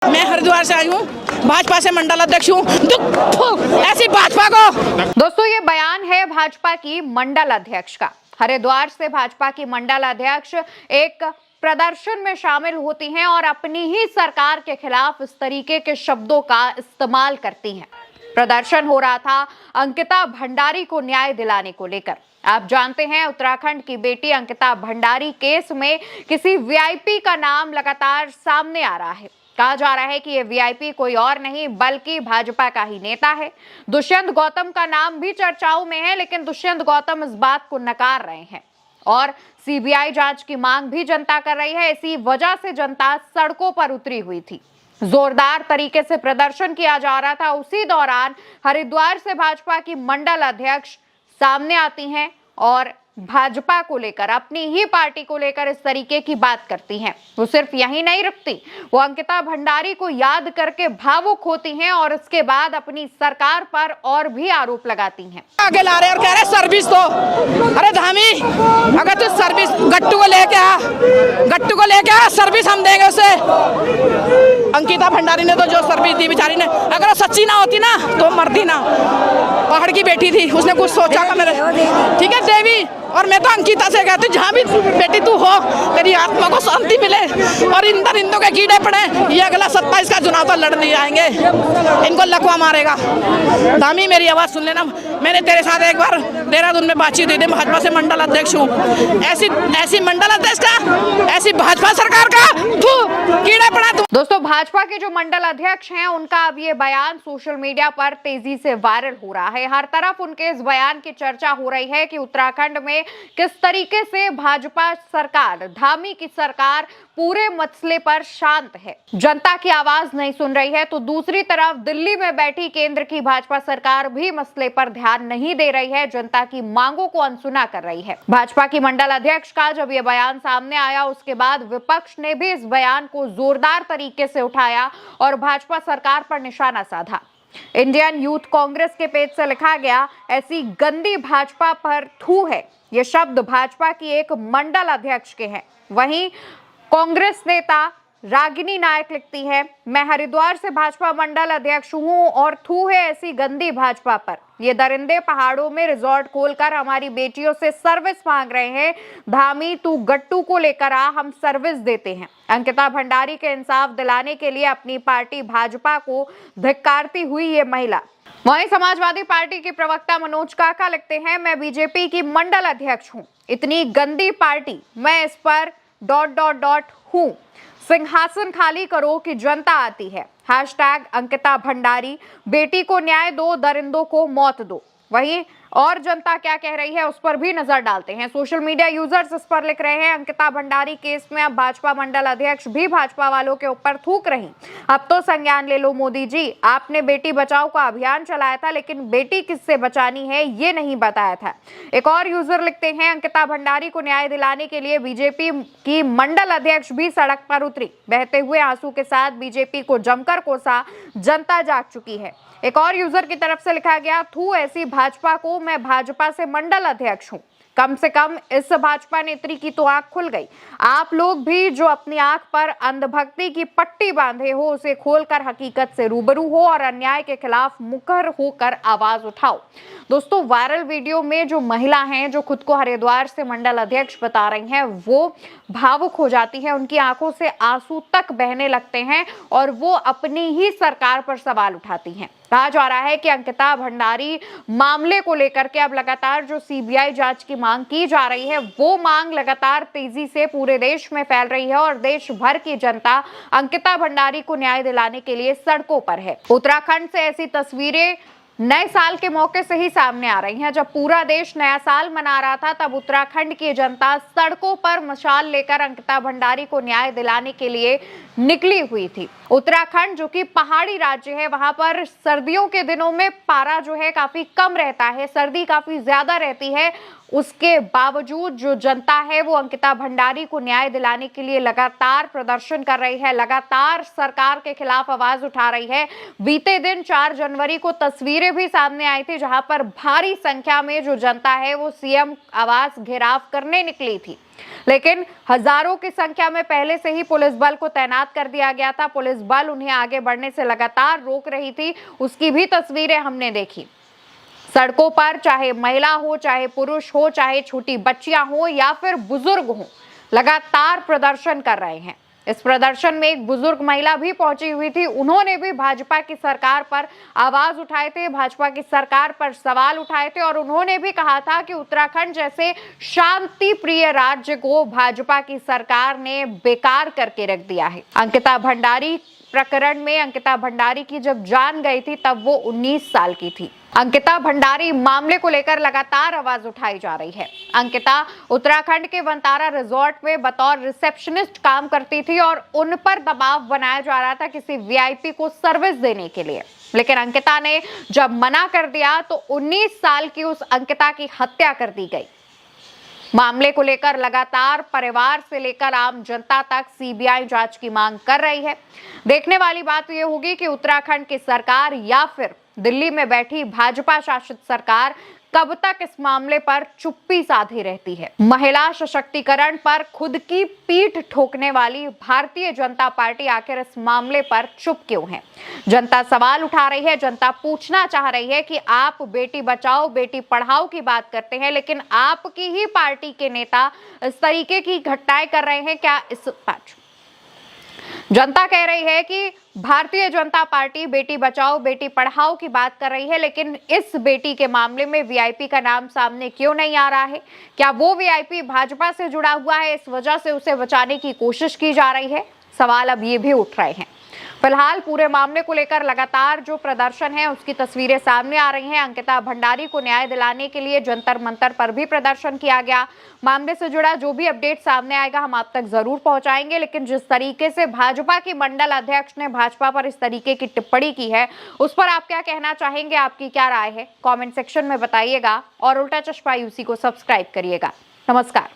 मैं हरिद्वार से आई हूँ, भाजपा से मंडल अध्यक्ष हूँ। ऐसी भाजपा को। दोस्तों, ये बयान है भाजपा की मंडल अध्यक्ष का। हरिद्वार से भाजपा की मंडल अध्यक्ष एक प्रदर्शन में शामिल होती हैं और अपनी ही सरकार के खिलाफ इस तरीके के शब्दों का इस्तेमाल करती हैं। प्रदर्शन हो रहा था अंकिता भंडारी को न्याय दिलाने को लेकर। आप जानते हैं, उत्तराखंड की बेटी अंकिता भंडारी केस में किसी वीआईपी का नाम लगातार सामने आ रहा है। कहा जा रहा है कि ये वीआईपी कोई और नहीं बल्कि भाजपा का ही नेता है। दुष्यंत गौतम का नाम भी चर्चाओं में है, लेकिन दुष्यंत गौतम इस बात को नकार रहे हैं और सीबीआई जांच की मांग भी जनता कर रही है। इसी वजह से जनता सड़कों पर उतरी हुई थी। जोरदार तरीके से प्रदर्शन किया जा रहा था। उसी दौरान हरिद्वार से भाजपा की मंडल अध्यक्ष सामने आती हैं और भाजपा को लेकर, अपनी ही पार्टी को लेकर इस तरीके की बात करती हैं। वो सिर्फ यही नहीं रुकती, वो अंकिता भंडारी को याद करके भावुक होती हैं और उसके बाद अपनी सरकार पर और भी आरोप लगाती हैं। आगे ला रहे और कह रहे सर्विस दो। अरे धामी, अगर तू सर्विस गट्टू को लेके आ, सर्विस हम देंगे उसे। अंकिता भंडारी ने तो जो सर्विस दी बेचारी ने, अगर वो सच्ची ना होती ना तो मरती ना। पहाड़ की बेटी थी, उसने कुछ सोचा का मेरे, ठीक है देवी। और मैं तो अंकिता से कहती हूँ, जहाँ भी बेटी तू हो, तेरी आत्मा को शांति मिले और इंदों के कीड़े पड़े। ये अगला 27 का चुनाव तो लड़ नहीं आएंगे, इनको लकवा मारेगा। दामी, मेरी आवाज़ सुन लेना। मैंने तेरे साथ एक बार देहरादून में बातचीत हुई थी। भाजपा से मंडल अध्यक्ष हूँ। ऐसी मंडल अध्यक्ष का, ऐसी भाजपा सरकार का कीड़े पड़ा। दोस्तों, भाजपा के जो मंडल अध्यक्ष हैं, उनका अब ये बयान सोशल मीडिया पर तेजी से वायरल हो रहा है। हर तरफ उनके इस बयान की चर्चा हो रही है कि उत्तराखंड में किस तरीके से भाजपा सरकार, धामी की सरकार पूरे मसले पर शांत है, जनता की आवाज नहीं सुन रही है। तो दूसरी तरफ दिल्ली में बैठी केंद्र की भाजपा सरकार भी मसले पर ध्यान नहीं दे रही है, जनता की मांगों को अनसुना कर रही है। भाजपा की मंडल अध्यक्ष का जब यह बयान सामने आया, उसके बाद विपक्ष ने भी इस बयान को जोरदार तरीके से उठाया और भाजपा सरकार पर निशाना साधा। इंडियन यूथ कांग्रेस के पेज से लिखा गया, ऐसी गंदी भाजपा पर थू है। ये शब्द भाजपा की एक मंडल अध्यक्ष के हैं। वहीं कांग्रेस नेता रागिनी नायक लिखती है, मैं हरिद्वार से भाजपा मंडल अध्यक्ष हूं और थू है ऐसी गंदी भाजपा पर। ये दरिंदे पहाड़ों में रिजॉर्ट खोलकर हमारी बेटियों से सर्विस मांग रहे हैं। धामी, तू गट्टू को लेकर आ, हम सर्विस देते हैं। अंकिता भंडारी के इंसाफ दिलाने के लिए अपनी पार्टी भाजपा को धिक्कारती हुई ये महिला। वहीं समाजवादी पार्टी की प्रवक्ता मनोज काका लिखते हैं, मैं बीजेपी की मंडल अध्यक्ष हूं। इतनी गंदी पार्टी, मैं इस पर ... हूं। सिंहासन खाली करो कि जनता आती है। हैशटैग अंकिता भंडारी, बेटी को न्याय दो, दरिंदों को मौत दो। वहीं और जनता क्या कह रही है उस पर भी नजर डालते हैं। सोशल मीडिया यूजर्स इस पर लिख रहे हैं, अंकिता भंडारी केस में अब भाजपा मंडल अध्यक्ष भी भाजपा वालों के ऊपर थूक रही। अब तो संज्ञान ले लो मोदी जी, आपने बेटी बचाओ का अभियान चलाया था, लेकिन बेटी किससे बचानी है ये नहीं बताया था। एक और यूजर लिखते हैं, अंकिता भंडारी को न्याय दिलाने के लिए बीजेपी की मंडल अध्यक्ष भी सड़क पर उतरी। बहते हुए आंसू के साथ बीजेपी को जमकर कोसा, जनता जाग चुकी है। एक और यूजर की तरफ से लिखा गया, थू ऐसी भाजपा को, मैं भाजपा से मंडल अध्यक्ष हूं। कम से कम इस भाजपा नेत्री की तो आंख खुल गई। आप लोग भी जो अपनी आंख पर अंधभक्ति की पट्टी बांधे हो, उसे खोलकर हकीकत से रूबरू हो और अन्याय के खिलाफ मुखर होकर आवाज उठाओ। दोस्तों, वायरल वीडियो में जो महिला हैं, जो खुद को हरिद्वार से मंडल अध्यक्ष बता रही हैं, वो भावुक हो जाती है। उनकी आंखों से आंसू तक बहने लगते हैं और वो अपनी ही सरकार पर सवाल उठाती हैं। कहा जा रहा है कि अंकिता भंडारी मामले को लेकर के अब लगातार जो सीबीआई जांच की मांग की जा रही है, वो मांग लगातार तेजी से पूरे देश में फैल रही है और देश भर की जनता अंकिता भंडारी को न्याय दिलाने के लिए सड़कों पर है। उत्तराखंड से ऐसी तस्वीरें नए साल के मौके से ही सामने आ रही हैं। जब पूरा देश नया साल मना रहा था, तब उत्तराखंड की जनता सड़कों पर मशाल लेकर अंकिता भंडारी को न्याय दिलाने के लिए निकली हुई थी। उत्तराखंड जो कि पहाड़ी राज्य है, वहां पर सर्दियों के दिनों में पारा जो है काफी कम रहता है, सर्दी काफी ज्यादा रहती है। उसके बावजूद जो जनता है वो अंकिता भंडारी को न्याय दिलाने के लिए लगातार प्रदर्शन कर रही है, लगातार सरकार के खिलाफ आवाज उठा रही है। बीते दिन 4 जनवरी को तस्वीरें भी सामने आई थी, जहां पर भारी संख्या में जो जनता है वो सीएम आवास घेराव करने निकली थी। लेकिन हजारों की संख्या में पहले से ही पुलिस बल को तैनात कर दिया गया था। पुलिस बल उन्हें आगे बढ़ने से लगातार रोक रही थी, उसकी भी तस्वीरें हमने देखी। सड़कों पर चाहे महिला हो, चाहे पुरुष हो, चाहे छोटी बच्चियां हो या फिर बुजुर्ग हो, लगातार प्रदर्शन कर रहे हैं। इस प्रदर्शन में एक बुजुर्ग महिला भी पहुंची हुई थी। उन्होंने भी भाजपा की सरकार पर आवाज उठाए थे, भाजपा की सरकार पर सवाल उठाए थे और उन्होंने भी कहा था कि उत्तराखंड जैसे शांति प्रिय राज्य को भाजपा की सरकार ने बेकार करके रख दिया है। अंकिता भंडारी प्रकरण में अंकिता भंडारी की जब जान गई थी तब वो 19 साल की थी। अंकिता भंडारी मामले को लेकर लगातार आवाज उठाई जा रही है। अंकिता उत्तराखंड के वनतारा रिजॉर्ट में बतौर रिसेप्शनिस्ट काम करती थी और उन पर दबाव बनाया जा रहा था किसी वीआईपी को सर्विस देने के लिए, लेकिन अंकिता ने जब मना कर दिया तो 19 साल की उस अंकिता की हत्या कर दी गई। मामले को लेकर लगातार परिवार से लेकर आम जनता तक सीबीआई जांच की मांग कर रही है। देखने वाली बात यह होगी कि उत्तराखंड की सरकार या फिर दिल्ली में बैठी भाजपा शासित सरकार कब तक इस मामले पर चुप्पी साधी रहती है। महिला सशक्तिकरण पर खुद की पीठ ठोकने वाली भारतीय जनता पार्टी आखिर इस मामले पर चुप क्यों है? जनता सवाल उठा रही है, जनता पूछना चाह रही है कि आप बेटी बचाओ बेटी पढ़ाओ की बात करते हैं, लेकिन आपकी ही पार्टी के नेता इस तरीके की घटनाएं कर रहे हैं क्या? इस जनता कह रही है कि भारतीय जनता पार्टी बेटी बचाओ बेटी पढ़ाओ की बात कर रही है, लेकिन इस बेटी के मामले में वीआईपी का नाम सामने क्यों नहीं आ रहा है? क्या वो वीआईपी भाजपा से जुड़ा हुआ है, इस वजह से उसे बचाने की कोशिश की जा रही है? सवाल अब ये भी उठ रहे हैं। फिलहाल पूरे मामले को लेकर लगातार जो प्रदर्शन है उसकी तस्वीरें सामने आ रही हैं। अंकिता भंडारी को न्याय दिलाने के लिए जंतर मंतर पर भी प्रदर्शन किया गया। मामले से जुड़ा जो भी अपडेट सामने आएगा हम आप तक जरूर पहुंचाएंगे, लेकिन जिस तरीके से भाजपा की मंडल अध्यक्ष ने भाजपा पर इस तरीके की टिप्पणी की है उस पर आप क्या कहना चाहेंगे? आपकी क्या राय है? कॉमेंट सेक्शन में बताइएगा और उल्टा चश्मा यूसी को सब्सक्राइब करिएगा। नमस्कार।